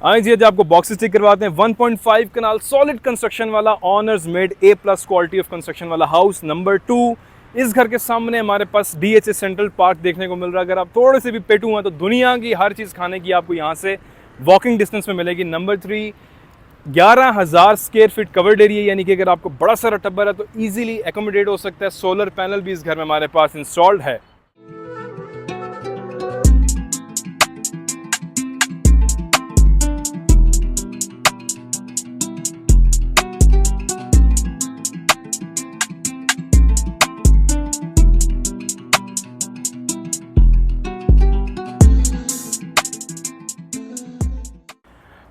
आए जी, आज आपको बॉक्सेस चेक करवाते हैं। 1.5 कनाल सॉलिड कंस्ट्रक्शन वाला honours made A+ quality of construction वाला हाउस नंबर 2। इस घर के सामने हमारे पास DHA सेंट्रल पार्क देखने को मिल रहा है। अगर आप थोड़े से भी पेटू हैं तो दुनिया की हर चीज़ खाने की आपको यहाँ से वॉकिंग डिस्टेंस में मिलेगी। Number 3, 11,000 square feet covered area, यानी कि अगर आपको बड़ा सारा टब्बर है तो ईजिली एकोमोडेट हो सकता है। सोलर पैनल भी इस घर में हमारे पास इंस्टॉल्ड है।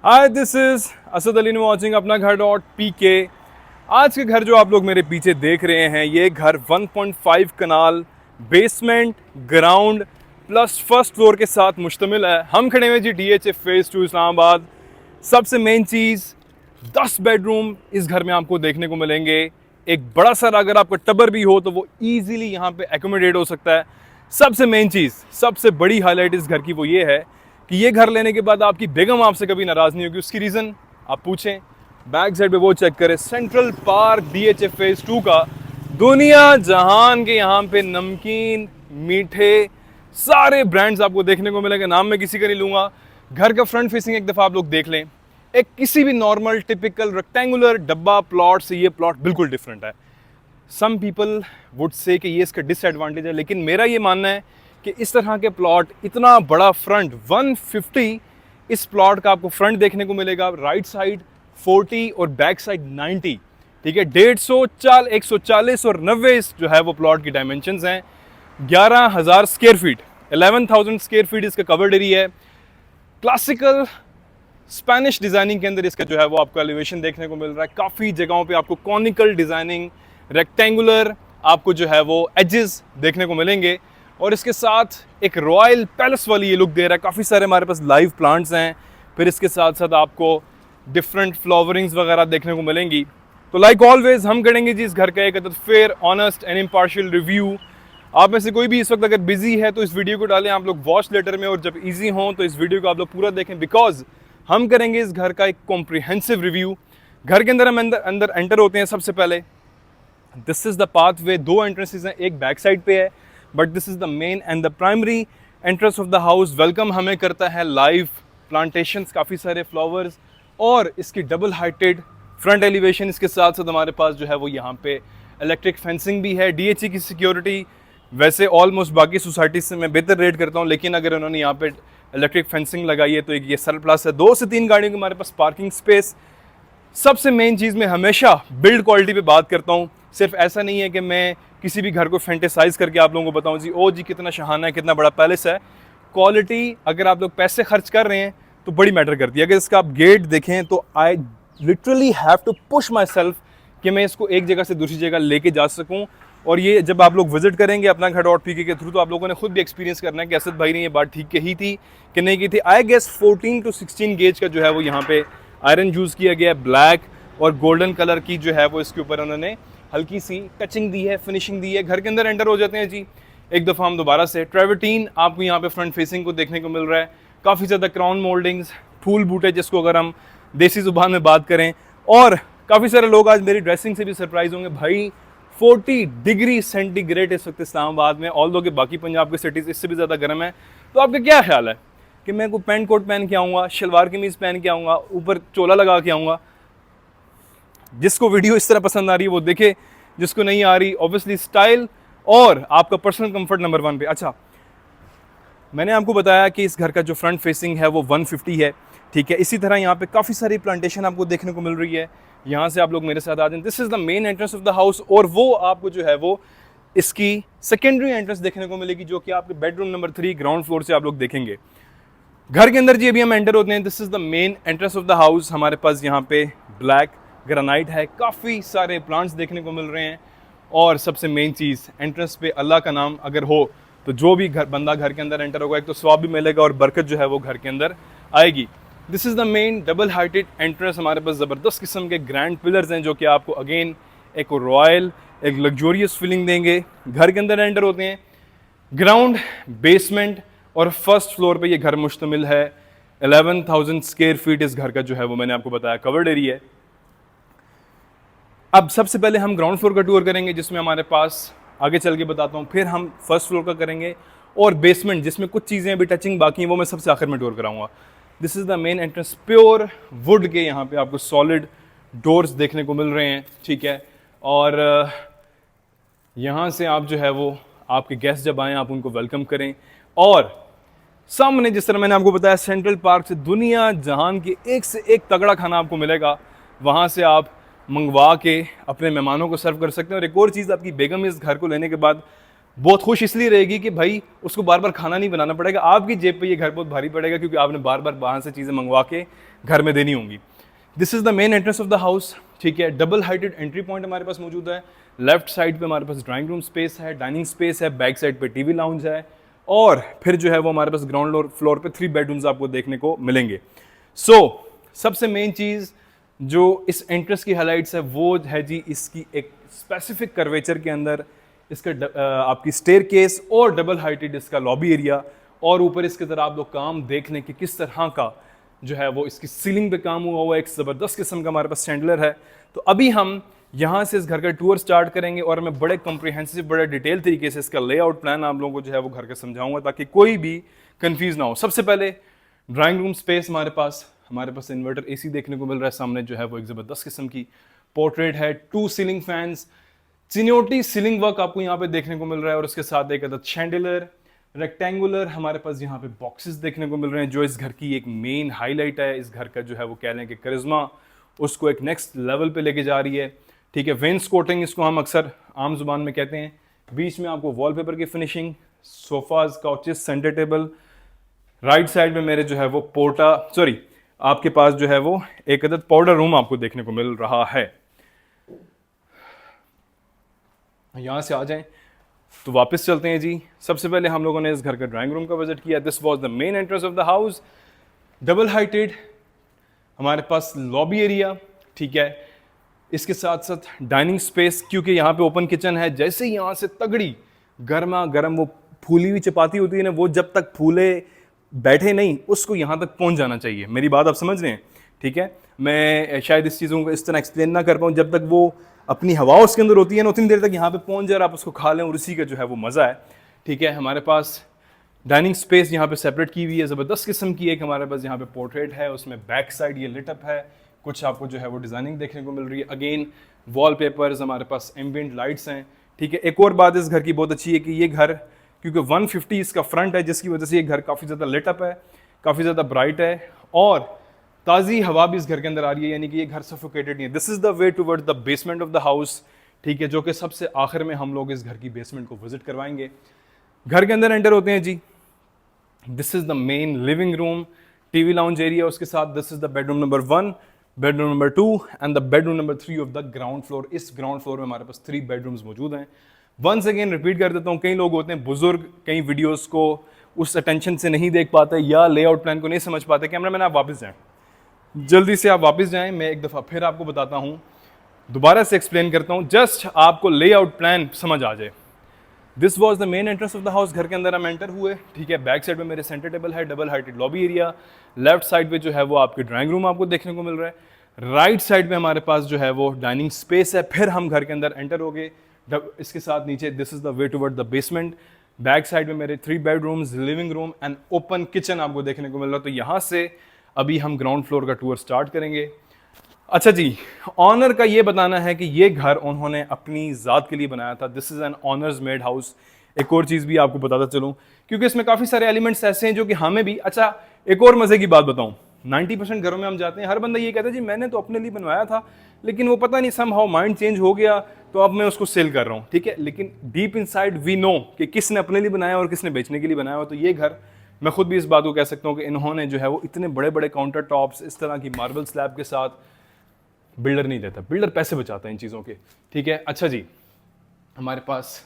Hi, this is Asad Ali watching Apna Ghar .pk। आज के घर जो आप लोग मेरे पीछे देख रहे हैं, ये घर 1.5 kanal basement, ground plus first floor के साथ मुश्तमिल है। हम खड़े हुए जी DHA फेज़ 2 इस्लामाबाद। सबसे मेन चीज़ 10 बेडरूम इस घर में आपको देखने को मिलेंगे। एक बड़ा सारा अगर आपका टबर भी हो तो वो ईजिली यहाँ पे एकोमोडेट हो सकता है। सबसे मेन चीज़, सबसे बड़ी हाईलाइट इस घर की वो ये है कि ये घर लेने के बाद आपकी बेगम आपसे कभी नाराज़ नहीं होगी। उसकी रीज़न आप पूछें, बैक साइड पे वो चेक करें, सेंट्रल पार्क DHA फेज़ 2 का। दुनिया जहान के यहाँ पे नमकीन, मीठे सारे ब्रांड्स आपको देखने को मिलेंगे। नाम मैं किसी का नहीं लूँगा। घर का फ्रंट फेसिंग एक दफ़ा आप लोग देख लें। एक किसी भी नॉर्मल टिपिकल रेक्टेंगुलर डब्बा प्लॉट से ये प्लॉट बिल्कुल डिफरेंट है। सम पीपल वुड से कि ये इसका डिसएडवांटेज है, लेकिन मेरा ये मानना है कि इस तरह के प्लॉट, इतना बड़ा फ्रंट 150 इस प्लॉट का आपको फ्रंट देखने को मिलेगा। राइट साइड 40 और बैक साइड 90, ठीक है। 150, 140 और 90 जो है वो प्लॉट की डायमेंशंस हैं। 11,000 स्क्वायर फीट, 11,000 स्क्वायर फीट इसका कवर्ड एरिया है। क्लासिकल स्पेनिश डिज़ाइनिंग के अंदर इसका जो है वो आपको एलिवेशन देखने को मिल रहा है। काफ़ी जगहों पे आपको कॉनिकल डिज़ाइनिंग, रेक्टेंगुलर आपको जो है वो एजेस देखने को मिलेंगे। और इसके साथ एक रॉयल पैलेस वाली ये लुक दे रहा है। काफ़ी सारे हमारे पास लाइव प्लांट्स हैं। फिर इसके साथ साथ आपको डिफरेंट फ्लावरिंग्स वगैरह देखने को मिलेंगी। तो लाइक ऑलवेज हम करेंगे जी इस घर का एक fair, honest and impartial review. आप में से कोई भी इस वक्त अगर बिजी है तो इस वीडियो को डालें आप लोग वॉच लेटर में, और जब ईजी हों तो इस वीडियो को आप लोग पूरा देखें, बिकॉज हम करेंगे इस घर का एक कॉम्प्रिहेंसिव रिव्यू। घर के अंदर हम अंदर एंटर होते हैं। सबसे पहले this is the path way. 2 entrances हैं, एक बैक साइड पे है, but this is the main and the primary entrance of the house. Welcome हमें करता है लाइव प्लांटेशंस, काफ़ी सारे फ्लावर्स और इसकी डबल हाइटेड फ्रंट एलिवेशन। इसके साथ साथ हमारे पास जो है वो यहाँ पे इलेक्ट्रिक फेंसिंग भी है। DHA की सिक्योरिटी वैसे ऑलमोस्ट बाकी सोसाइटी से मैं बेहतर रेट करता हूँ, लेकिन अगर उन्होंने यहाँ पे इलेक्ट्रिक फेंसिंग लगाई है तो एक ये सरप्लस है। 2 से 3 गाड़ियों की हमारे पास पार्किंग स्पेस। सबसे मेन चीज़ मैं हमेशा बिल्ड क्वालिटी पे बात करता हूँ। सिर्फ ऐसा नहीं है कि मैं किसी भी घर को फैंटेसाइज करके आप लोगों को बताऊं जी ओ जी कितना शहाना है, कितना बड़ा पैलेस है। क्वालिटी अगर आप लोग पैसे खर्च कर रहे हैं तो बड़ी मैटर करती है। अगर इसका आप गेट देखें तो I literally have to push myself कि मैं इसको एक जगह से दूसरी जगह लेके जा सकूं। और ये जब आप लोग विजिट करेंगे अपना घर .pk के थ्रू तो आप लोगों ने खुद भी एक्सपीरियंस करना है कि असद भाई ने ये बात ठीक कही थी कि नहीं की थी। आई गेस 14 to 16 गेज का जो है वो यहाँ पे आयरन यूज़ किया गया है। ब्लैक और गोल्डन कलर की जो है वो इसके ऊपर उन्होंने हल्की सी टचिंग दी है, फिनिशिंग दी है। घर के अंदर एंटर हो जाते हैं जी एक दफ़ा हम दोबारा से। ट्रेवर्टीन आपको यहाँ पे फ्रंट फेसिंग को देखने को मिल रहा है। काफ़ी ज़्यादा क्राउन मोल्डिंग्स, फूल बूटे जिसको अगर हम देसी ज़ुबान में बात करें। और काफ़ी सारे लोग आज मेरी ड्रेसिंग से भी सरप्राइज होंगे। भाई 40 डिग्री सेंटीग्रेड इस वक्त इस्लामाबाद में, ऑल दो कि बाकी पंजाब की सिटीज़ इससे भी ज़्यादा गर्म है। तो आपका क्या ख्याल है कि मैं कोई पैंट कोट पहन के आऊँगा, शलवार कमीज़ पहन के आऊँगा, ऊपर चोला लगा के आऊँगा? जिसको वीडियो इस तरह पसंद आ रही है वो देखे, जिसको नहीं आ रही ऑब्वियसली स्टाइल और आपका पर्सनल कंफर्ट नंबर 1 पे। अच्छा, मैंने आपको बताया कि इस घर का जो फ्रंट फेसिंग है वो 150 है, ठीक है। इसी तरह यहाँ पे काफ़ी सारी प्लांटेशन आपको देखने को मिल रही है। यहाँ से आप लोग मेरे साथ आ जाएं। This is the main entrance of the house. और वो आपको जो है वो इसकी सेकेंडरी एंट्रेंस देखने को मिलेगी, जो कि आपके बेडरूम नंबर 3 ग्राउंड फ्लोर से आप लोग देखेंगे। घर के अंदर जी अभी हम एंटर होते हैं। This is the main entrance of the house. हमारे पास यहाँ पे ब्लैक ग्रेनाइट है, काफ़ी सारे प्लांट्स देखने को मिल रहे हैं। और सबसे मेन चीज़, एंट्रेंस पे अल्लाह का नाम अगर हो तो जो भी बंदा घर के अंदर एंटर होगा एक तो स्वाब भी मिलेगा और बरकत जो है वो घर के अंदर आएगी। This is the main double heighted entrance. हमारे पास ज़बरदस्त किस्म के ग्रैंड पिलर्स हैं जो कि आपको अगेन एक रॉयल, एक लग्जोरियस फीलिंग देंगे। घर के अंदर एंटर होते हैं। ग्राउंड, बेसमेंट और फर्स्ट फ्लोर पे ये घर मुश्तमिल है। 11,000 स्क्वायर फीट इस घर का जो है वो मैंने आपको बताया कवर्ड एरिया है। अब सबसे पहले हम ग्राउंड फ्लोर का टूर करेंगे, जिसमें हमारे पास आगे चल के बताता हूँ, फिर हम फर्स्ट फ्लोर का करेंगे, और बेसमेंट जिसमें कुछ चीज़ें अभी टचिंग बाकी हैं वो मैं सबसे आखिर में टूर कराऊंगा। This is the main entrance, pure would के यहाँ पे आपको सॉलिड डोर्स देखने को मिल रहे हैं, ठीक है। और यहाँ से आप जो है वो आपके गेस्ट जब आएँ आप उनको वेलकम करें, और सामने जिस तरह मैंने आपको बताया सेंट्रल पार्क से दुनिया जहान की एक से एक तगड़ा खाना आपको मिलेगा, वहाँ से आप मंगवा के अपने मेहमानों को सर्व कर सकते हैं। और एक और चीज़, आपकी बेगम इस घर को लेने के बाद बहुत खुश इसलिए रहेगी कि भाई उसको बार बार खाना नहीं बनाना पड़ेगा, आपकी जेब पे ये घर बहुत भारी पड़ेगा क्योंकि आपने बार बार बाहर से चीज़ें मंगवा के घर में देनी होंगी। This is the main entrance of the house, ठीक है। डबल हाइटेड एंट्री पॉइंट हमारे पास मौजूद है। लेफ्ट साइड पे हमारे पास ड्राइंग रूम स्पेस है, डाइनिंग स्पेस है, बैक साइड पे टीवी लाउंज है, और फिर जो है वो हमारे पास ग्राउंड फ्लोर पे 3 बेडरूम्स आपको देखने को मिलेंगे। सबसे मेन चीज़ जो इस एंट्रेंस की हाइलाइट्स है वो है जी इसकी एक स्पेसिफिक कर्वेचर के अंदर इसका आपकी स्टेयरकेस और डबल हाइटेड इसका लॉबी एरिया, और ऊपर इसके तरह आप लोग काम देख लें कि किस तरह का जो है वो इसकी सीलिंग पे काम हुआ हुआ है, एक ज़बरदस्त किस्म का हमारे पास चैंडलर है। तो अभी हम यहाँ से इस घर का टूर स्टार्ट करेंगे, और मैं बड़े कॉम्प्रिहेंसिव बड़े डिटेल तरीके से इसका लेआउट प्लान आप लोगों को जो है वो घर का समझाऊंगा ताकि कोई भी कंफ्यूज ना हो। सबसे पहले ड्राइंग रूम स्पेस हमारे पास इन्वर्टर एसी देखने को मिल रहा है, सामने जो है वो एक ज़बरदस्त किस्म की पोर्ट्रेट है, 2 ceiling fans, Chinyoti ceiling work आपको यहाँ पे देखने को मिल रहा है, और उसके साथ एक अदद शैंडलर रेक्टेंगुलर हमारे पास यहाँ पे बॉक्सेस देखने को मिल रहे हैं, जो इस घर की एक मेन हाईलाइट है। इस घर का जो है वो कह लें कि करिश्मा उसको एक नेक्स्ट लेवल पे लेके जा रही है, ठीक है। वेंसकोटिंग इसको हम अक्सर आम जुबान में कहते हैं। बीच में आपको वॉलपेपर की finishing, sofas, couches, centre table. Right side में मेरे जो है वो आपके पास जो है वो एक अदद पाउडर रूम आपको देखने को मिल रहा है। यहां से आ जाएं तो वापस चलते हैं जी। सबसे पहले हम लोगों ने इस घर का ड्राइंग रूम का विजिट किया। This was the main entrance of the house, double heighted हमारे पास लॉबी एरिया, ठीक है। इसके साथ साथ डाइनिंग स्पेस, क्योंकि यहाँ पे ओपन किचन है। जैसे ही यहाँ से तगड़ी गर्मा गर्म वो फूली हुई चपाती होती है ना, वो जब तक फूले बैठे नहीं उसको यहाँ तक पहुँच जाना चाहिए। मेरी बात आप समझ रहे हैं, ठीक है। मैं शायद इस चीज़ों को इस तरह एक्सप्लेन ना कर पाऊँ, जब तक वो अपनी हवा उसके अंदर होती है ना उतनी देर तक यहाँ पे पहुँच जाए, आप उसको खा लें, और उसी का जो है वो मज़ा है, ठीक है। हमारे पास डाइनिंग स्पेस यहाँ पे सेपरेट की हुई है, ज़बरदस्त किस्म की। एक हमारे पास यहाँ पे पोर्ट्रेट है, उसमें बैक साइड ये लिटअप है, कुछ आपको जो है वो डिज़ाइनिंग देखने को मिल रही है। अगेन वॉलपेपर्स, हमारे पास एम्बिएंट लाइट्स हैं, ठीक है। एक और बात इस घर की बहुत अच्छी है कि ये घर क्योंकि 150 इसका फ्रंट है, जिसकी वजह से ये घर काफ़ी ज़्यादा लिटअप है, काफ़ी ज़्यादा ब्राइट है, और ताज़ी हवा भी इस घर के अंदर आ रही है, यानी कि ये घर सफोकेटेड नहीं है। This is the way toward the basement of the house, ठीक है, जो कि सबसे आखिर में हम लोग इस घर की बेसमेंट को विजिट करवाएंगे। घर के अंदर एंटर होते हैं जी। This is the main living room, TV lounge area, उसके साथ this is the bedroom number 1, bedroom number 2 and the bedroom number 3 of the ground floor. इस ग्राउंड फ्लोर में हमारे पास 3 बेडरूम्स मौजूद हैं। वंस अगेन रिपीट कर देता हूँ, कई लोग होते हैं बुजुर्ग, कई वीडियोस को उस अटेंशन से नहीं देख पाते या लेआउट प्लान को नहीं समझ पाते। कैमरा मैन आप वापस जाएं, जल्दी से आप वापस जाएं। मैं एक दफ़ा फिर आपको बताता हूँ, दोबारा से एक्सप्लेन करता हूँ, जस्ट आपको लेआउट प्लान समझ आ जाए। This was the main entrance of the house. घर के अंदर हम एंटर हुए, ठीक है। बैक साइड में मेरे सेंटर टेबल है, double heighted lobby area. Left side पे जो है वो आपके ड्राइंग रूम आपको देखने को मिल रहा है। राइट साइड में हमारे पास जो है वो डाइनिंग स्पेस है। फिर हम घर के अंदर एंटर हो गए, इसके साथ नीचे this is the way toward the basement. Back side में मेरे 3 bedrooms, living room and open kitchen आपको देखने को मिल रहा है। तो यहाँ से अभी हम ग्राउंड फ्लोर का टूर स्टार्ट करेंगे। अच्छा जी, ऑनर का ये बताना है कि ये घर उन्होंने अपनी ज़ात के लिए बनाया था। This is an honours made house. एक और चीज़ भी आपको बताता चलूँ, क्योंकि इसमें काफ़ी सारे एलिमेंट्स ऐसे हैं जो कि हमें भी, अच्छा एक और मज़े की बात बताऊँ, 90% घरों में हम जाते हैं, हर बंदा ये कहता है जी मैंने तो अपने लिए बनवाया था, लेकिन वो पता नहीं समहाउ माइंड चेंज हो गया तो अब मैं उसको सेल कर रहा हूँ, ठीक है। लेकिन डीप इनसाइड वी नो कि किसने अपने लिए बनाया और किसने बेचने के लिए बनाया हो। तो ये घर, मैं खुद भी इस बात को कह सकता हूँ कि इन्होंने जो है वो इतने बड़े बड़े काउंटर टॉप्स, इस तरह की मार्बल स्लैब के साथ, बिल्डर नहीं देता, बिल्डर पैसे बचाता है इन चीज़ों के, ठीक है। अच्छा जी, हमारे पास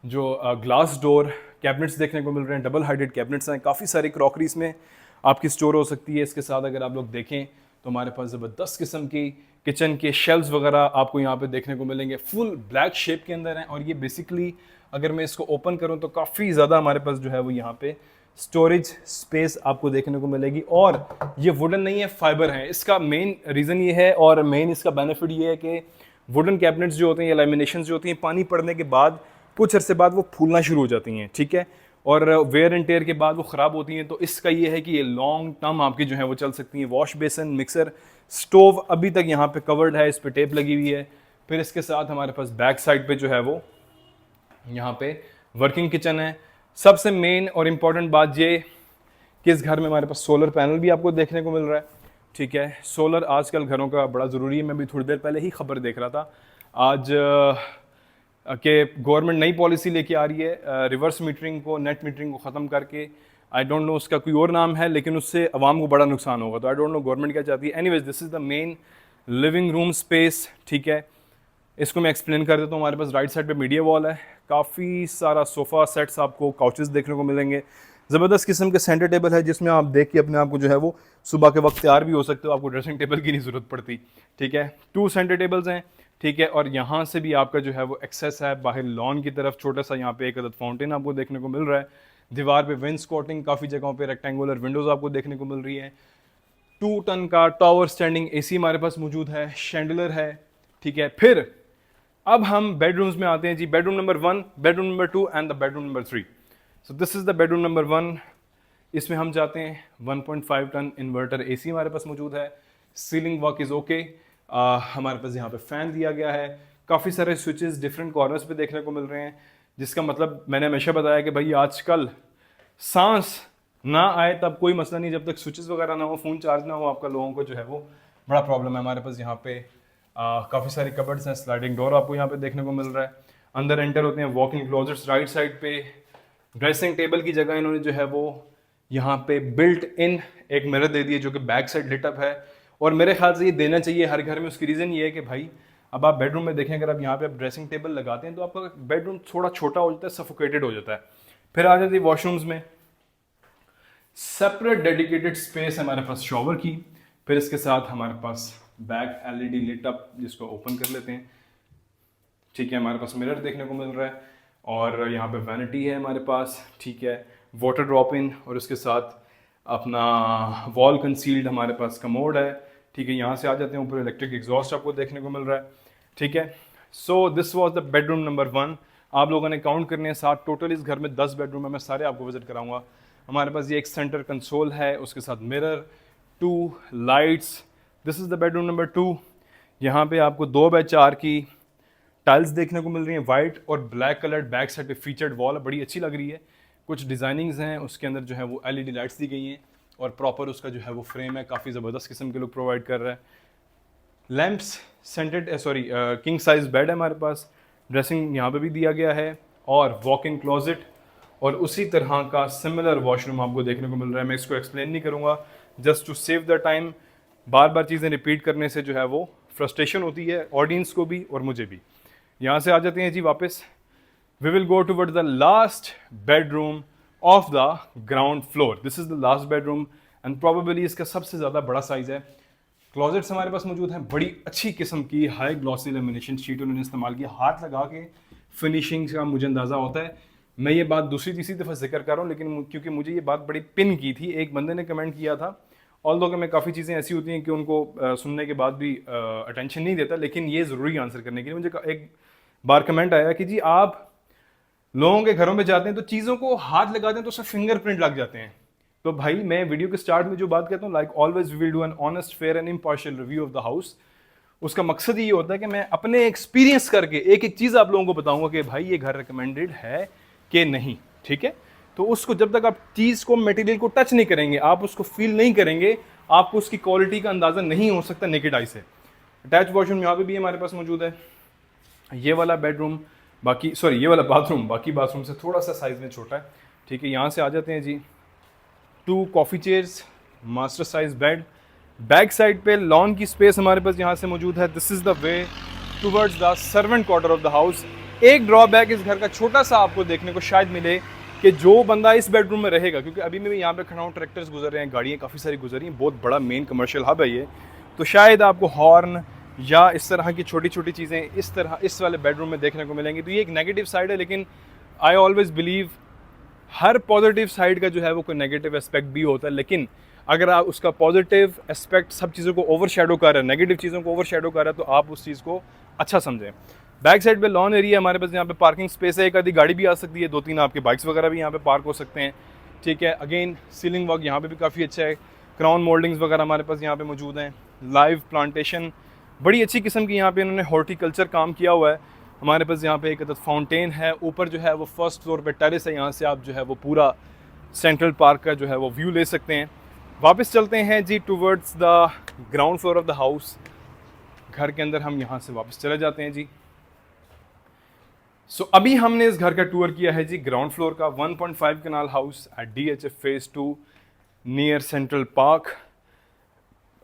जो ग्लास डोर कैबिनेट्स देखने को मिल रहे हैं, डबल हाइटेड कैबिनेट्स हैं, काफ़ी सारी क्रॉकरीज में आपकी स्टोर हो सकती है। इसके साथ अगर आप लोग देखें तो हमारे पास ज़बरदस्त किस्म की किचन के शेल्व्स वगैरह आपको यहाँ पे देखने को मिलेंगे, फुल ब्लैक शेप के अंदर हैं। और ये बेसिकली अगर मैं इसको ओपन करूँ तो काफ़ी ज़्यादा हमारे पास जो है वो यहाँ पे स्टोरेज स्पेस आपको देखने को मिलेगी। और ये वुडन नहीं है, फाइबर है। इसका मेन रीज़न ये है और मेन इसका बेनिफिट ये है कि वुडन कैबिनेट्स जो होते हैं या लैमिनेशंस जो होती हैं, पानी पड़ने के बाद कुछ अरसे बाद वो फूलना शुरू हो जाती हैं, ठीक है, और वेयर एंड टेयर के बाद वो ख़राब होती हैं। तो इसका ये है कि ये लॉन्ग टर्म आपकी जो है वो चल सकती हैं। वॉश बेसन, मिक्सर, स्टोव अभी तक यहाँ पे कवर्ड है, इस पर टेप लगी हुई है। फिर इसके साथ हमारे पास बैक साइड पे जो है वो यहाँ पे वर्किंग किचन है। सबसे मेन और इम्पॉर्टेंट बात ये कि इस घर में हमारे पास सोलर पैनल भी आपको देखने को मिल रहा है, ठीक है। सोलर आजकल घरों का बड़ा ज़रूरी है। मैं भी थोड़ी देर पहले ही खबर देख रहा था आज कि गवर्नमेंट नई पॉलिसी लेके आ रही है रिवर्स मीटरिंग को, नेट मीटरिंग को ख़त्म करके। आई डोंट नो उसका कोई और नाम है, लेकिन उससे अवाम को बड़ा नुकसान होगा। तो आई डोंट नो गवर्नमेंट क्या चाहती है। Anyways, this is the main living room space, ठीक है। इसको मैं एक्सप्लेन कर देता हूँ। हमारे पास राइट साइड पे मीडिया वॉल है, काफ़ी सारा सोफ़ा सेट्स आपको, काउचेस देखने को मिलेंगे। ज़बरदस्त किस्म के सेंटर टेबल है जिसमें आप देख के अपने आप को जो है वो सुबह के वक्त तैयार भी हो सकते हो, आपको ड्रेसिंग टेबल की नहीं ज़रूरत पड़ती, ठीक है। 2 सेंटर टेबल्स हैं, ठीक है। और यहाँ से भी आपका जो है वो एक्सेस है बाहर लॉन की तरफ। छोटा सा यहाँ पे एक अदद फाउंटेन आपको देखने को मिल रहा है। दीवार पे वेंस्कॉटिंग, काफ़ी जगहों पे रेक्टेंगुलर विंडोज़ आपको देखने को मिल रही है। 2 टन का टावर स्टैंडिंग एसी हमारे पास मौजूद है, शैंडलर है, ठीक है। फिर अब हम बेडरूम्स में आते हैं जी। Bedroom number 1, bedroom number 2 and the bedroom number 3। So this is the bedroom number 1। इसमें हम जाते हैं 1.5 टन इन्वर्टर एसी हमारे पास मौजूद है। Ceiling work is okay. हमारे पास यहाँ पे फ़ैन दिया गया है। काफ़ी सारे स्विचेस डिफरेंट कॉर्नर्स पे देखने को मिल रहे हैं, जिसका मतलब मैंने हमेशा बताया कि भाई आजकल सांस ना आए तब कोई मसला नहीं, जब तक स्विचेस वगैरह ना हो, फ़ोन चार्ज ना हो आपका, लोगों को जो है वो बड़ा प्रॉब्लम है। हमारे पास यहाँ पे काफ़ी सारी कबर्ड्स हैं, स्लाइडिंग डोर आपको यहाँ पे देखने को मिल रहा है। अंदर एंटर होते हैं, walk in closets right side पे। ड्रेसिंग टेबल की जगह इन्होंने जो है वो यहाँ पे बिल्ट इन एक मिरर दे दिया जो कि बैक साइड लिटअप है। और मेरे ख्याल से ये देना चाहिए हर घर में। उसकी रीज़न ये है कि भाई अब आप बेडरूम में देखें, अगर आप यहाँ पे आप ड्रेसिंग टेबल लगाते हैं तो आपका बेडरूम थोड़ा छोटा हो जाता है, सफोकेटेड हो जाता है। फिर आ जाती है वॉशरूम्स में, सेपरेट डेडिकेटेड स्पेस हमारे पास शॉवर की। फिर इसके साथ हमारे पास बैक एलईडी लिटअप, जिसको ओपन कर लेते हैं, ठीक है। हमारे पास मिरर देखने को मिल रहा है और यहाँ पे वैनिटी है हमारे पास, ठीक है। वाटर ड्रॉप इन और उसके साथ अपना वॉल कंसील्ड हमारे पास कमोड है, ठीक है। यहाँ से आ जाते हैं ऊपर, इलेक्ट्रिक एग्जॉस्ट आपको देखने को मिल रहा है, ठीक है। सो this was the bedroom number 1। आप लोगों ने काउंट करने हैं 7। टोटल इस घर में 10 बेडरूम है, मैं सारे आपको विजिट कराऊंगा। हमारे पास ये एक सेंटर कंसोल है, उसके साथ mirror, 2 lights. This is the bedroom number 2। यहाँ पे आपको 2x4 की टाइल्स देखने को मिल रही हैं, वाइट और ब्लैक कलर। बैक साइड पे फीचर्ड वॉल बड़ी अच्छी लग रही है। कुछ डिज़ाइनिंग्स हैं, उसके अंदर जो है वो एलईडी लाइट्स दी गई हैं और प्रॉपर उसका जो है वो फ्रेम है, काफ़ी ज़बरदस्त किस्म के लुक प्रोवाइड कर रहा है। Lamps, scented king size bed है हमारे पास। ड्रेसिंग यहाँ पे भी दिया गया है और वॉक इन क्लोजेट और उसी तरह का सिमिलर वॉशरूम आपको देखने को मिल रहा है। मैं इसको एक्सप्लेन नहीं करूँगा, just to save the time. बार बार चीज़ें रिपीट करने से जो है वो फ्रस्ट्रेशन होती है ऑडियंस को भी और मुझे भी। यहाँ से आ जाते हैं जी वापस। We will go toward the last bedroom of the ground floor. This is the last bedroom and probably इसका सबसे ज़्यादा बड़ा साइज़ है। क्लोजेट्स हमारे पास मौजूद हैं, बड़ी अच्छी किस्म की हाई ग्लॉसी लेमिनेशन शीट उन्होंने इस्तेमाल किया। हाथ लगा के फिनिशिंग का मुझे अंदाज़ा होता है। मैं ये बात दूसरी तीसरी दफ़ा जिक्र कर रहा हूँ, लेकिन क्योंकि मुझे ये बात बड़ी पिन की थी, एक बंदे ने कमेंट किया था। ऑल्दो कि मैं काफ़ी चीज़ें ऐसी होती हैं कि उनको सुनने के बाद भी अटेंशन नहीं देता, लेकिन ये ज़रूरी आंसर करने के लिए मुझे एक बार कमेंट आया कि जी आप लोगों के घरों में जाते हैं तो चीज़ों को हाथ लगाते हैं तो उससे फिंगरप्रिंट लग जाते हैं। तो भाई मैं वीडियो के स्टार्ट में जो बात कहता हूँ, like always we will do an honest, fair and impartial review of the house. उसका मकसद ये होता है कि मैं अपने एक्सपीरियंस करके एक एक चीज़ आप लोगों को बताऊंगा कि भाई ये घर रिकमेंडेड है कि नहीं, ठीक है। तो उसको जब तक आप चीज़ को, मटेरियल को टच नहीं करेंगे, आप उसको फील नहीं करेंगे, आपको उसकी क्वालिटी का अंदाज़ा नहीं हो सकता नेकेड आई से। अटैच वॉशरूम यहाँ पे भी हमारे पास मौजूद है। ये वाला बेडरूम ये वाला बाथरूम बाकी बाथरूम से थोड़ा सा साइज़ में छोटा है, ठीक है। यहाँ से आ जाते हैं जी। 2 coffee chairs, master size bed. Back side पे लॉन की स्पेस हमारे पास यहाँ से मौजूद है। This is the way towards the servant quarter of the house. एक ड्रॉबैक इस घर का छोटा सा आपको देखने को शायद मिले कि जो बंदा इस बेडरूम में रहेगा, क्योंकि अभी मैं यहाँ पे खड़ा हूँ, ट्रैक्टर्स गुजर रहे हैं, गाड़ियाँ काफ़ी सारी गुजर रही हैं, बहुत बड़ा मेन कमर्शियल हब है ये, तो शायद आपको हॉर्न या इस तरह की छोटी छोटी चीज़ें इस वाले बेडरूम में देखने को मिलेंगी। तो ये एक नेगेटिव साइड है, लेकिन I always believe her positive side का जो है वो कोई नेगेटिव एस्पेक्ट भी होता है, लेकिन अगर आप उसका पॉजिटिव एस्पेक्ट सब चीज़ों को ओवर शेडो कर रहे हैं, नेगेटिव चीज़ों को ओवर शेडो कर रहे हैं, तो आप उस चीज़ को अच्छा समझें। बैक साइड पे लॉन एरिया हमारे पास, यहाँ पे पार्किंग स्पेस है, एक आधी गाड़ी भी आ सकती है, 2-3 आपके बाइक्स वगैरह भी यहाँ पे पार्क हो सकते हैं, ठीक है। अगेन सीलिंग वर्क यहाँ पे भी काफ़ी अच्छा है, क्राउन मोल्डिंग्स वगैरह हमारे पास यहाँ पे मौजूद हैं, लाइव प्लांटेशन बड़ी अच्छी किस्म की यहाँ पे इन्होंने हॉर्टिकल्चर काम किया हुआ है। हमारे पास यहाँ पे एक अदद फाउंटेन है, ऊपर जो है वो फर्स्ट फ्लोर पे टेरेस है, यहाँ से आप जो है वो पूरा सेंट्रल पार्क का जो है वो व्यू ले सकते हैं। वापस चलते हैं जी towards the ground floor of the house. घर के अंदर हम यहाँ से वापस चले जाते हैं जी। सो अभी हमने इस घर का टूर किया है जी ग्राउंड फ्लोर का, 1.5 kanal house at DHF phase 2 near central park.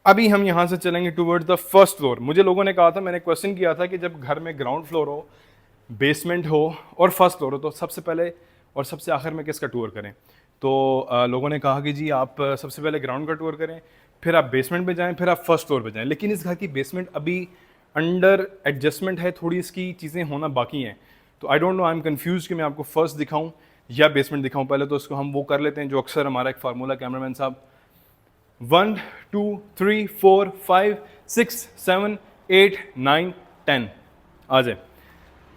अभी हम यहाँ से चलेंगे टूवर्ड्स द फर्स्ट फ्लोर। मुझे लोगों ने कहा था, मैंने क्वेश्चन किया था कि जब घर में ग्राउंड फ्लोर हो, बेसमेंट हो और फर्स्ट फ्लोर हो, तो सबसे पहले और सबसे आखिर में किसका टूर करें। तो लोगों ने कहा कि जी आप सबसे पहले ग्राउंड का टूर करें, फिर आप बेसमेंट पे जाएं, फिर आप फर्स्ट फ्लोर पे जाएं। लेकिन इस घर की बेसमेंट अभी अंडर एडजस्टमेंट है, थोड़ी इसकी चीज़ें होना बाकी हैं। तो I don't know, I am confuse कि मैं आपको फर्स्ट दिखाऊं या बेसमेंट दिखाऊं। पहले तो उसको हम वो कर लेते हैं जो अक्सर हमारा एक फार्मूला, कैमरामैन साहब, 1 2 3 4 5 6 7 8 9 10 आ जाए।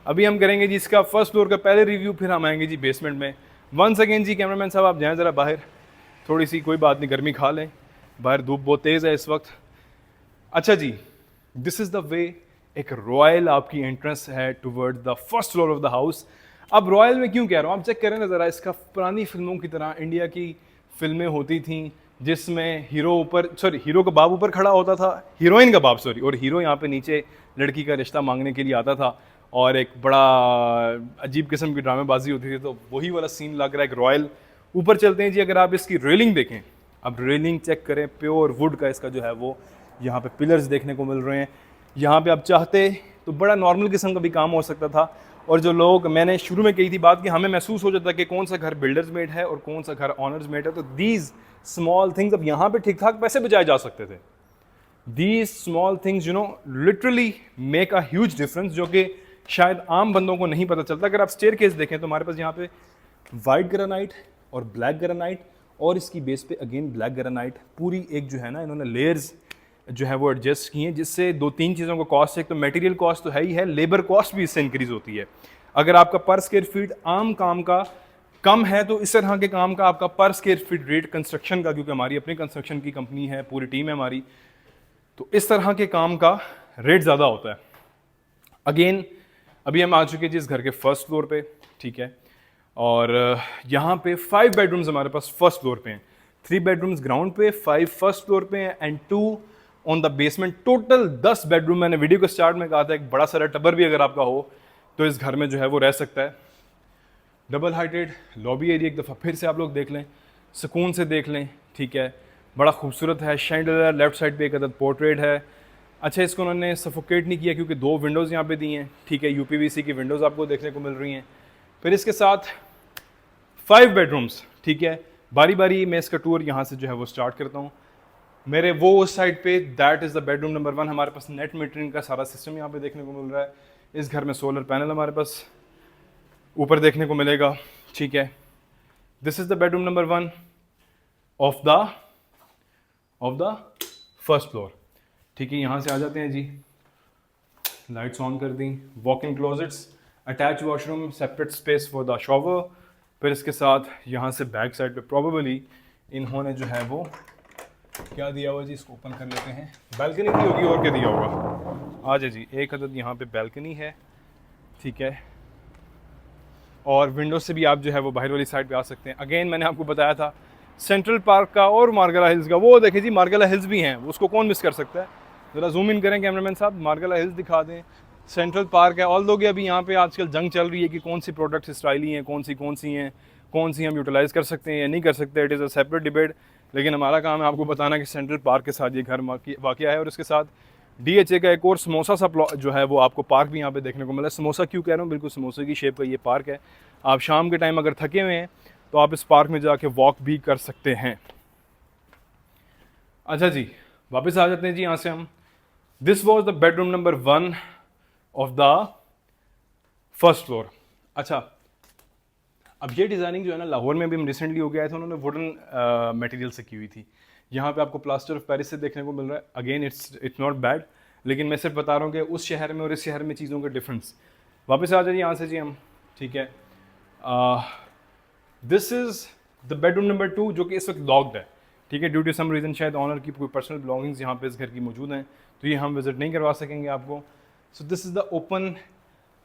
अभी हम करेंगे जी इसका फर्स्ट फ्लोर का पहले रिव्यू, फिर हम आएंगे जी बेसमेंट में। वंस अगेन जी कैमरामैन साहब आप जाएं ज़रा बाहर, थोड़ी सी कोई बात नहीं, गर्मी खा लें, बाहर धूप बहुत तेज़ है इस वक्त। अच्छा जी, दिस इज़ द वे एक रॉयल आपकी एंट्रेंस है toward the first floor of the house. अब रॉयल में क्यों कह रहा हूँ, आप चेक करें ना ज़रा, इसका पुरानी फिल्मों की तरह इंडिया की फिल्में होती थी जिसमें हीरो का बाप ऊपर खड़ा होता था, हीरोइन का बाप और हीरो यहाँ पे नीचे लड़की का रिश्ता मांगने के लिए आता था, और एक बड़ा अजीब किस्म की ड्रामेबाजी होती थी। तो वही वाला सीन लग रहा है एक रॉयल। ऊपर चलते हैं जी, अगर आप इसकी रेलिंग देखें, अब रेलिंग चेक करें, प्योर वुड का इसका जो है वो यहाँ पे पिलर्स देखने को मिल रहे हैं। यहाँ पे आप चाहते तो बड़ा नॉर्मल किस्म का भी काम हो सकता था। और जो लोग, मैंने शुरू में कही थी बात कि हमें महसूस हो जाता है कि कौन सा घर बिल्डर्स मेड है और कौन सा घर ऑनर्स मेड है, तो दीज स्मॉल थिंग्स, अब यहाँ पे ठीक ठाक पैसे बचाए जा सकते थे। These small things you know literally make a huge difference, जो कि शायद आम बंदों को नहीं पता चलता। अगर आप स्टेयर केस देखें तो हमारे पास यहाँ पे वाइट ग्रेनाइट और ब्लैक ग्रेनाइट, और इसकी बेस पे अगेन ब्लैक ग्रेनाइट, पूरी एक जो है ना इन्होंने लेयर्स जो है वो एडजस्ट किए हैं, जिससे 2-3 चीज़ों का कॉस्ट है। एक तो मटेरियल कॉस्ट तो है ही है, लेबर कॉस्ट भी इससे इंक्रीज होती है। अगर आपका पर स्क्वायर फीट आम काम का कम है, तो इस तरह के काम का आपका पर स्क्वायर फीट रेट कंस्ट्रक्शन का, क्योंकि हमारी अपनी कंस्ट्रक्शन की कंपनी है, पूरी टीम है हमारी, तो इस तरह के काम का रेट ज़्यादा होता है। अगेन अभी हम आ चुके हैं जिस घर के फर्स्ट फ्लोर पे, ठीक है, और यहाँ पे 5 बेडरूम्स हमारे पास फर्स्ट फ्लोर पे हैं, 3 बेडरूम्स ग्राउंड पे, 5 फर्स्ट फ्लोर पे हैं and 2 on the basement. Total 10 bedroom. मैंने वीडियो के स्टार्ट में कहा था एक बड़ा सारा टबर भी अगर आपका हो तो इस घर में जो है वो रह सकता है। डबल हाइटेड लॉबी एरिया, एक दफ़ा फिर से आप लोग देख लें, सुकून से देख लें, ठीक है, बड़ा खूबसूरत है। शैंडलियर लेफ्ट साइड पे एक अदद पोर्ट्रेट है। अच्छा, इसको उन्होंने सफोकेट नहीं किया क्योंकि 2 विंडोज़ यहाँ पे दी हैं, ठीक है, UPVC की विंडोज़ आपको देखने को मिल रही हैं। फिर इसके साथ 5 बेडरूम्स, ठीक है। बारी बारी मैं इसका टूर यहाँ से जो है वो स्टार्ट करता हूँ। मेरे वो उस साइड पे, that is the bedroom number 1। हमारे पास नेट मीटरिंग का सारा सिस्टम यहाँ पे देखने को मिल रहा है। इस घर में सोलर पैनल हमारे पास ऊपर देखने को मिलेगा, ठीक है। This is the bedroom number 1 of the first floor, ठीक है। यहाँ से आ जाते हैं जी, लाइट्स ऑन कर दी, walk in closets, attach washroom, separate space for the shower. फिर इसके साथ यहाँ से बैक साइड पे प्रॉबेबली इन्होंने जो है वो क्या दिया हुआ जी, इसको ओपन कर लेते हैं। बैल्कनी दी होगी, और क्या दिया होगा। आ जाए जी, एक अदद यहाँ पे बैल्कनी है, ठीक है, और विंडो से भी आप जो है वो बाहर वाली साइड पे आ सकते हैं। अगेन मैंने आपको बताया था सेंट्रल पार्क का और मार्गला हिल्स का, वो देखें जी मार्गला हिल्स भी हैं, उसको कौन मिस कर सकता है। ज़रा जूम इन करें कैमरामैन साहब, मार्गला हिल्स दिखा दें, सेंट्रल पार्क है। ऑल लोग अभी यहाँ पे आजकल जंग चल रही है कि कौन सी प्रोडक्ट्स स्टाइली हैं, कौन सी हैं, कौन सी हम यूटिलाइज़ कर सकते हैं या नहीं कर सकते, it is a separate debate. लेकिन हमारा काम है आपको बताना कि सेंट्रल पार्क के साथ ये घर वाक़या है, और इसके साथ DHA का एक और समोसा सा जो है वो आपको पार्क भी यहाँ पे देखने को मिला है। समोसा क्यों कह रहा हूँ, बिल्कुल समोसे की शेप का ये पार्क है। आप शाम के टाइम अगर थके हुए हैं तो आप इस पार्क में जाके वॉक भी कर सकते हैं। अच्छा जी, वापस आ जाते हैं जी यहाँ से हम। This was the bedroom number 1 of the first floor. अच्छा, अब ये डिज़ाइनिंग जो है ना, लाहौर में भी हम रिसेंटली हो गया था, उन्होंने वुडन मटेरियल से की हुई थी। यहाँ पे आपको प्लास्टर ऑफ पेरिस से देखने को मिल रहा है। अगेन इट्स नॉट बैड, लेकिन मैं सिर्फ बता रहा हूँ कि उस शहर में और इस शहर में चीज़ों का डिफरेंस। वापस आ जाइए यहाँ से जी हम, ठीक है। This is the bedroom number 2 जो कि इस वक्त लॉक्ड है, ठीक है। ड्यू टू सम रीज़न शायद ऑनर की कोई पर्सनल बिलोंगिंग्स यहाँ पे इस घर की मौजूद हैं, तो ये हम विज़िट नहीं करवा सकेंगे आपको। सो this is the open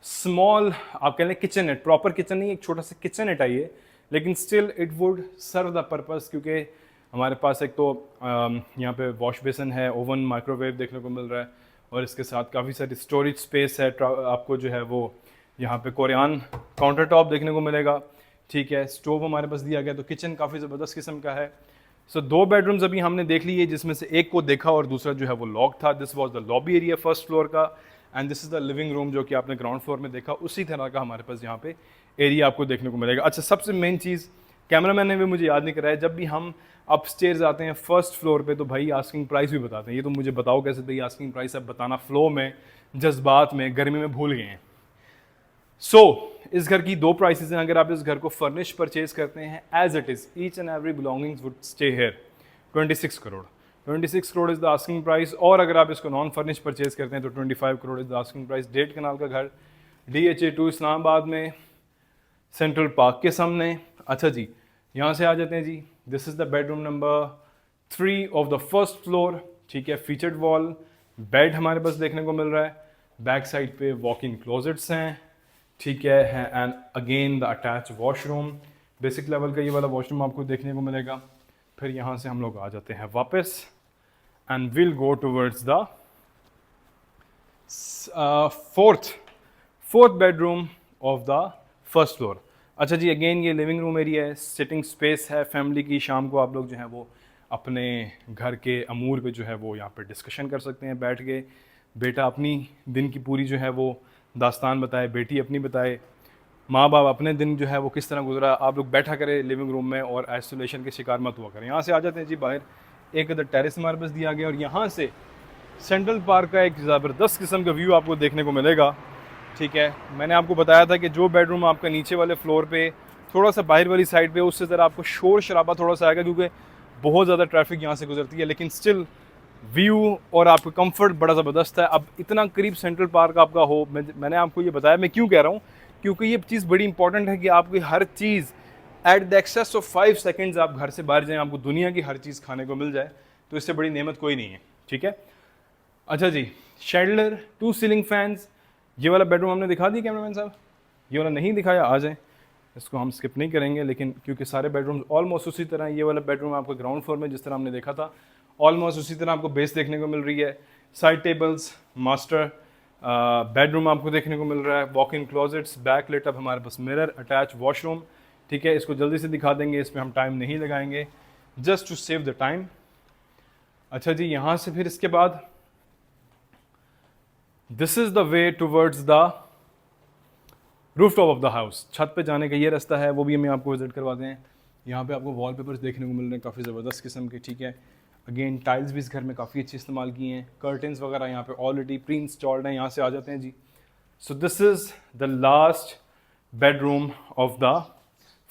small, आप कह लें किचन नेट, प्रॉपर किचन नहीं, एक छोटा सा किचन नेट आई है, लेकिन still it would serve the purpose, क्योंकि हमारे पास एक तो यहाँ पे वॉश बेसन है, ओवन, माइक्रोवेव देखने को मिल रहा है, और इसके साथ काफ़ी सारी स्टोरेज स्पेस है। आपको जो है वो यहाँ पे कोरियान काउंटर टॉप देखने को मिलेगा, ठीक है। स्टोव हमारे पास दिया गया, तो किचन काफ़ी ज़बरदस्त किस्म का है। सो 2 बेडरूम्स अभी हमने देख लिए, जिसमें से एक को देखा और दूसरा जो है वो लॉक था। This was the lobby area first floor का, and this is the living room जो कि आपने ग्राउंड फ्लोर में देखा, उसी तरह का हमारे पास यहाँ पे एरिया आपको देखने को मिलेगा। अच्छा, सबसे मेन चीज़ कैमरामैन ने भी मुझे याद नहीं कराया, जब भी हम अपस्टेयर्स आते हैं फर्स्ट फ्लोर पे तो भाई आस्किंग प्राइस भी बताते हैं। ये तो मुझे बताओ कैसे भाई आस्किंग प्राइस अब बताना फ्लो में, जज्बात में, गर्मी में भूल गए हैं। इस घर की 2 प्राइसेस हैं। अगर आप इस घर को फर्निश परचेज करते हैं as it is, each and every belongings would stay here, 26 crore. 26 crore is the asking price. और अगर आप इसको नॉन फर्निश परचेज करते हैं तो 25 crore is the asking price. 1.5 कनाल का घर, DHA 2 इस्लामाबाद में, सेंट्रल पार्क के सामने। अच्छा जी, यहाँ से आ जाते हैं जी। This is the bedroom number 3 of the first floor, ठीक है। फीचर्ड वॉल, बेड हमारे पास देखने को मिल रहा है, बैक साइड पे वॉक इन क्लोजेट्स हैं, ठीक है। And again the attach washroom, basic level का ये वाला वॉशरूम आपको देखने को मिलेगा। फिर यहाँ से हम लोग आ जाते हैं वापस, and will go towards the fourth bedroom of the first floor. अच्छा जी, अगेन ये लिविंग रूम एरिया है, सिटिंग स्पेस है फैमिली की। शाम को आप लोग जो है वो अपने घर के अमूर पे जो है वो यहाँ पे डिस्कशन कर सकते हैं बैठ के। बेटा अपनी दिन की पूरी जो है वो दास्तान बताए, बेटी अपनी बताए, माँ बाप अपने दिन जो है वो किस तरह गुजरा, आप लोग बैठा करें लिविंग रूम में और आइसोलेशन के शिकार मत हुआ करें। यहाँ से आ जाते हैं जी बाहर, एक अदर टेरेस हमारे पास दिया गया, और यहाँ से सेंट्रल पार्क का एक ज़बरदस्त किस्म का व्यू आपको देखने को मिलेगा, ठीक है। मैंने आपको बताया था कि जो बेडरूम आपका नीचे वाले फ्लोर पे थोड़ा सा बाहर वाली साइड पे, उससे ज़रा आपको शोर शराबा थोड़ा सा आएगा, क्योंकि बहुत ज़्यादा ट्रैफिक यहाँ से गुजरती है, लेकिन स्टिल व्यू और आपका कंफर्ट बड़ा ज़बरदस्त है। अब इतना करीब सेंट्रल पार्क आपका हो, मैंने आपको ये बताया, मैं क्यों कह रहा हूँ, क्योंकि ये चीज़ बड़ी इंपॉर्टेंट है कि आपकी हर चीज़ at the access of 5 seconds आप घर से बाहर जाएँ, आपको दुनिया की हर चीज़ खाने को मिल जाए, तो इससे बड़ी नेमत कोई नहीं है, ठीक है। अच्छा जी, शैडलर 2 सीलिंग फैंस, ये वाला बेडरूम हमने दिखा दिया कैमरामैन साहब, ये वाला नहीं दिखाया, आ जाए, इसको हम स्किप नहीं करेंगे, लेकिन क्योंकि सारे बेडरूम्स ऑलमोस्ट उसी तरह, ये वाला बेडरूम आपको ग्राउंड फ्लोर में जिस तरह हमने देखा था ऑलमोस्ट उसी तरह आपको बेस देखने को मिल रही है। साइड टेबल्स, मास्टर बेडरूम आपको देखने को मिल रहा है, वॉक इन क्लोजेट्स, बैक लेटअप, हमारे पास मिरर, अटैच वॉशरूम, ठीक है। इसको जल्दी से दिखा देंगे, इस पर हम टाइम नहीं लगाएंगे, just to save the time. अच्छा जी, यहाँ से फिर इसके बाद this is the way towards the rooftop of the house, छत पे जाने का ये रास्ता है, वो भी हमें आपको विजिट करवाते हैं। यहाँ पे आपको वॉलपेपर्स देखने को मिल रहे हैं काफ़ी ज़बरदस्त किस्म के, ठीक है। अगेन टाइल्स भी इस घर में काफ़ी अच्छी इस्तेमाल की हैं, कर्टन्स वगैरह यहाँ पे ऑलरेडी प्री इंस्टॉल्ड हैं। यहाँ से आ जाते हैं जी। So this is the last bedroom of the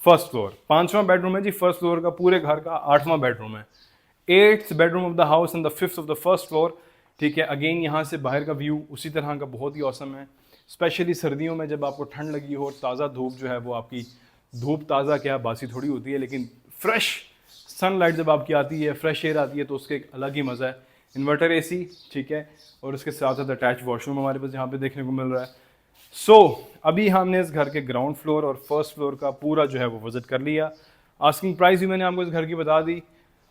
first floor, 5वां बेडरूम है जी फर्स्ट फ्लोर का, पूरे घर का 8वां बेडरूम है, 8th bedroom of the house and the 5th of the first floor, ठीक है। अगेन यहाँ से बाहर का व्यू उसी तरह का बहुत ही औसम है, स्पेशली सर्दियों में जब आपको ठंड लगी हो, ताज़ा धूप जो है वो आपकी धूप ताज़ा क्या बासी थोड़ी होती है, लेकिन फ्रेश सनलाइट जब आपकी आती है, फ्रेश एयर आती है, तो उसके एक अलग ही मज़ा है। इन्वर्टर AC, ठीक है, और उसके साथ साथ अटैच वॉशरूम हमारे पास यहाँ पे देखने को मिल रहा है। अभी हमने इस घर के ग्राउंड फ्लोर और फर्स्ट फ्लोर का पूरा जो है वो विजिट कर लिया। आस्किंग प्राइस भी मैंने आपको इस घर की बता दी।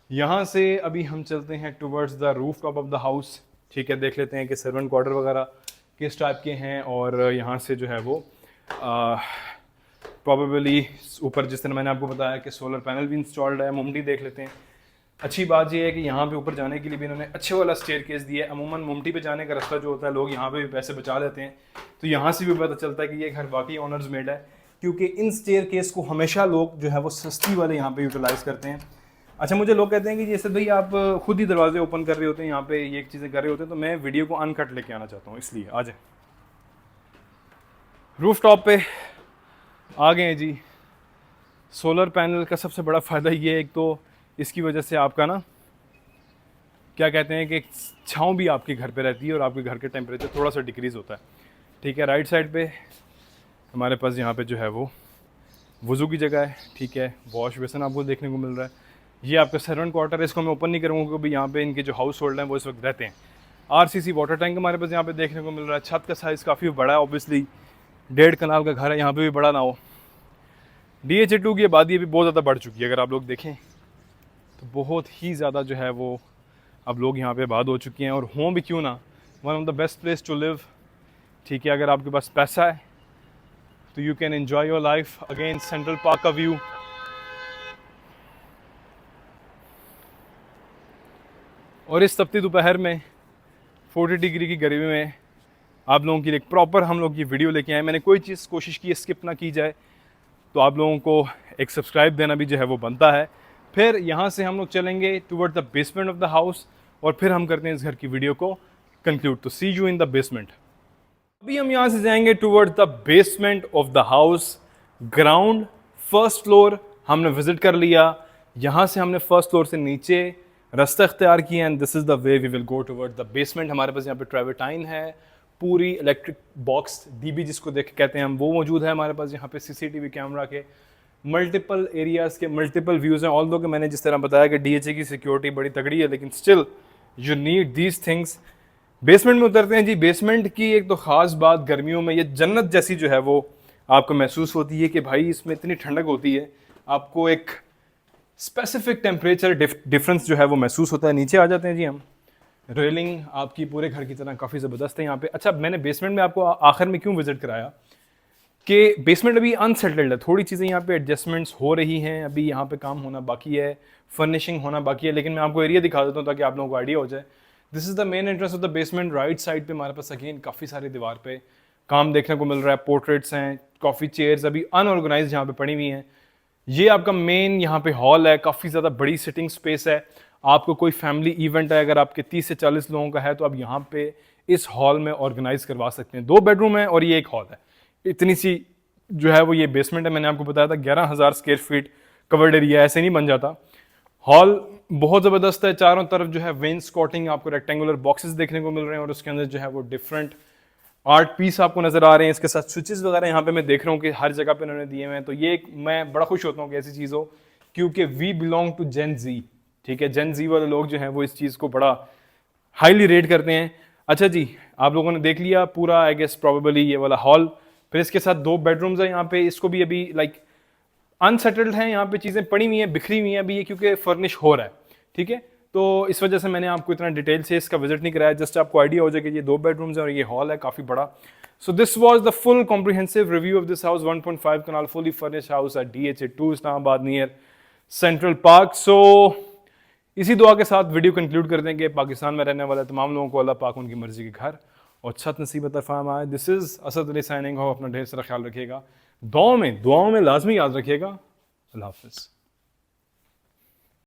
यहाँ से अभी हम चलते हैं towards the rooftop of the house, ठीक है। देख लेते हैं कि सर्वेंट क्वार्टर वगैरह किस टाइप के हैं, और यहाँ से जो है वो प्रॉबेबली ऊपर जिस तरह मैंने आपको बताया कि सोलर पैनल भी इंस्टॉल्ड है। मुमटी देख लेते हैं। अच्छी बात यह है कि यहाँ पे ऊपर जाने के लिए भी इन्होंने अच्छे वाला स्टेयर केस दिया है। अमूमन मुमटी पे जाने का रास्ता जो होता है, लोग यहाँ पे भी पैसे बचा लेते हैं, तो यहाँ से भी पता चलता है कि ये घर वाकई ऑनर्स मेड है, क्योंकि इन स्टेयर केस को हमेशा लोग जो है वो सस्ती वाले यहाँ पे यूटिलाइज़ करते हैं। अच्छा, मुझे लोग कहते हैं कि जैसे भाई आप खुद ही दरवाजे ओपन कर रहे होते हैं, यहाँ पे ये एक चीज़ें कर रहे होते हैं, तो मैं वीडियो को अनकट लेके आना चाहता हूँ, इसलिए आ जाए। रूफ टॉप पे आ गए हैं जी। सोलर पैनल का सबसे बड़ा फ़ायदा ये है, एक तो इसकी वजह से आपका ना क्या कहते हैं कि छाँव भी आपके घर पे रहती है और आपके घर के टेम्परेचर थोड़ा सा डिक्रीज़ होता है। ठीक है, राइट साइड पे हमारे पास यहाँ पे जो है वो वज़ू की जगह है। ठीक है, वॉश बेसन आपको देखने को मिल रहा है। ये आपका सर्वेंट क्वार्टर है, इसको मैं ओपन नहीं करूँगा क्योंकि यहाँ पे इनके जो हाउस होल्ड हैं वो इस वक्त रहते हैं। आरसीसी वाटर टैंक हमारे पास यहाँ पे देखने को मिल रहा है। छत का साइज़ काफ़ी बड़ा है, ऑब्वियसली 1.5 कनाल का घर है, यहाँ पे भी बड़ा ना हो। DHA2 की आबादी अभी बहुत ज़्यादा बढ़ चुकी है, अगर आप लोग देखें तो बहुत ही ज़्यादा जो है वो अब लोग यहाँ पे आबाद हो चुके हैं। और हों भी क्यों ना, one of the best place to live. ठीक है, अगर आपके पास पैसा है तो you can enjoy your life. Again Central Park का व्यू, और इस तपती दोपहर में 40 डिग्री की गर्मी में आप लोगों के लिए एक प्रॉपर हम लोग ये वीडियो लेके आए। मैंने कोई चीज़ कोशिश की स्किप ना की जाए, तो आप लोगों को एक सब्सक्राइब देना भी जो है वो बनता है। फिर यहाँ से हम लोग चलेंगे toward the basement of the house और फिर हम करते हैं इस घर की वीडियो को कंक्लूड। तो सी यू इन द बेसमेंट। अभी हम यहाँ से जाएंगे toward the basement of the house. Ground first floor हमने विजिट कर लिया। यहाँ से हमने फर्स्ट फ्लोर से नीचे रास्ता इख्तियार किया and this is the way we will go toward the basement. हमारे पास यहाँ पे ट्रेवर्टाइन है, पूरी इलेक्ट्रिक बॉक्स DB जिसको देख कहते हैं हम, वो मौजूद है हमारे पास। यहाँ पे CCTV कैमरा के मल्टीपल एरियाज़ के मल्टीपल व्यूज़ हैं। ऑल दो कि मैंने जिस तरह बताया कि DHA की सिक्योरिटी बड़ी तगड़ी है, लेकिन still you need these things. Basement में उतरते हैं जी। बेसमेंट की एक तो ख़ास बात, गर्मियों में ये जन्नत जैसी जो है वो आपको महसूस होती है कि भाई इसमें इतनी ठंडक होती है, आपको एक स्पेसिफिक टेम्परेचर डिफरेंस जो है वो महसूस होता है। नीचे आ जाते हैं जी हम। रेलिंग आपकी पूरे घर की तरह काफ़ी ज़बरदस्त है यहाँ पे। अच्छा, मैंने बेसमेंट में आपको आखिर में क्यों विजिट कराया कि बेसमेंट अभी अनसेटल्ड है, थोड़ी चीज़ें यहाँ पे एडजस्टमेंट्स हो रही हैं, अभी यहाँ पे काम होना बाकी है, फर्निशिंग होना बाकी है। लेकिन मैं आपको एरिया दिखा देता हूँ ताकि आप लोगों को आइडिया हो जाए। This is the main entrance of the basement. Right side पे हमारे पास अगेन काफ़ी सारी दीवार पे काम देखने को मिल रहा है। पोर्ट्रेट्स हैं, कॉफ़ी चेयर्स अभी अनऑर्गेनाइज यहाँ पे पड़ी हुई हैं। ये आपका मेन यहाँ पे हॉल है, काफ़ी ज़्यादा बड़ी सिटिंग स्पेस है। आपको कोई फैमिली इवेंट है, अगर आपके 30 से 40 लोगों का है तो आप यहाँ पे इस हॉल में ऑर्गेनाइज करवा सकते हैं। 2 बेडरूम है और ये एक हॉल है। इतनी सी जो है वो ये बेसमेंट है। मैंने आपको बताया था 11,000 स्क्वायर फीट कवर्ड एरिया, ऐसे नहीं बन जाता। हॉल बहुत ज़बरदस्त है, चारों तरफ जो है वेन्सकॉटिंग आपको रेक्टेंगुलर बॉक्सेस देखने को मिल रहे हैं और उसके अंदर जो है वो डिफरेंट आर्ट पीस आपको नज़र आ रहे हैं। इसके साथ स्विचेस वगैरह यहाँ पे मैं देख रहा हूँ कि हर जगह पे उन्होंने दिए हुए हैं। तो ये एक मैं बड़ा खुश होता हूँ कि ऐसी चीज़ हो, क्योंकि वी बिलोंग टू जेन जी। ठीक है, जेन जी वाले लोग जो हैं वो इस चीज़ को बड़ा हाईली रेट करते हैं। अच्छा जी, आप लोगों ने देख लिया पूरा आई गेस प्रोबेबली ये वाला हॉल। फिर इसके साथ 2 बेडरूम्स हैं यहाँ पे। इसको भी अभी लाइक अनसेटल्ड हैं, यहाँ पे चीज़ें पड़ी हुई हैं, बिखरी हुई हैं अभी ये, क्योंकि फर्निश हो रहा है। ठीक है, तो इस वजह से मैंने आपको इतना डिटेल से इसका विजिट नहीं कराया, जस्ट आपको आइडिया हो जाए कि ये 2 बेडरूम्स हैं और ये हॉल है काफ़ी बड़ा। So this was the full comprehensive review of this house, 1.5 kanal fully furnished house at DHA2 Islamabad near central park. So इसी दुआ के साथ वीडियो कंक्लूड करते हैं कि पाकिस्तान में रहने वाले तमाम लोगों को अल्लाह पाक उनकी मर्जी के घर और छत नसीब अता फरमाए। This is Asad Ali signing off. अपना ढेर सारा ख्याल रखिएगा, दुआओं में लाजमी याद रखिएगा। अल्लाह हाफिज़।